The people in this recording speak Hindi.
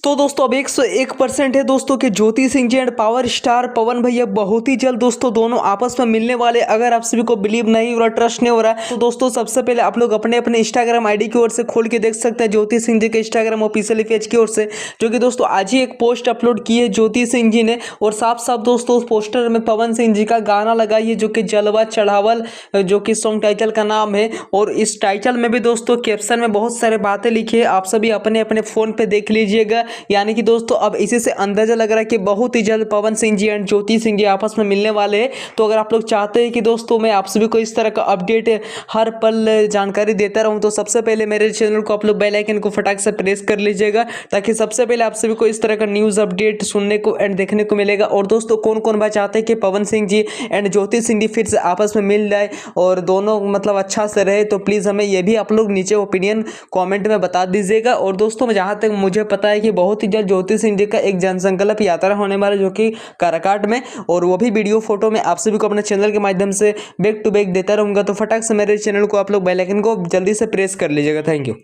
तो दोस्तों अब 101% है दोस्तों कि Jyoti Singh ji and power star पवन भैया बहुत ही जल्द दोस्तों दोनों आपस में मिलने वाले। अगर आप सभी को बिलीव नहीं हो रहा, ट्रस्ट नहीं हो रहा, तो दोस्तों सबसे पहले आप लोग अपने अपने इंस्टाग्राम आईडी की ओर से खोल के देख सकते हैं ज्योति सिंह जी के इंस्टाग्राम ऑफिशियल पेज की ओर से, जो कि दोस्तों आज ही एक पोस्ट अपलोड की है ज्योति सिंह जी ने। और साफ साफ दोस्तों उस पोस्टर में पवन सिंह जी का गाना लगाई है जो कि जलवा चढ़ावल, जो कि सॉन्ग टाइटल का नाम है। और इस टाइटल में भी दोस्तों कैप्शन में बहुत सारे बातें लिखी है, आप सभी अपने अपने फोन पे देख लीजिएगा। यानी कि दोस्तों अब इसी से अंदाजा लग रहा है कि बहुत ही जल्द पवन सिंह जी एंड ज्योति सिंह जी आपस में मिलने वाले हैं। तो अगर आप लोग चाहते हैं कि दोस्तों मैं आप सभी को इस तरह का अपडेट हर पल जानकारी देता रहूं, तो सबसे पहले मेरे चैनल को आप लोग बेल आइकन को फटाक से प्रेस कर लीजिएगा, ताकि सबसे पहले आप सभी को इस तरह का न्यूज़ अपडेट सुनने को एंड देखने को मिलेगा। और दोस्तों कौन कौन भाई चाहते हैं कि पवन सिंह जी एंड ज्योति सिंह जी फिर से आपस में मिल जाए और दोनों मतलब अच्छा से रहे, तो प्लीज़ हमें ये भी आप लोग नीचे ओपिनियन कॉमेंट में बता दीजिएगा। और दोस्तों जहाँ तक मुझे पता है कि बहुत ही जल्द ज्योति सिंह जी का एक जनसंकल्प यात्रा होने वाला जो कि काराकाट में, और वो भी वीडियो फोटो में आप सभी को अपने चैनल के माध्यम से बैक टू बैक देता रहूंगा। तो फटाक से मेरे चैनल को आप लोग बेल आइकन को जल्दी से प्रेस कर लीजिएगा। Thank you.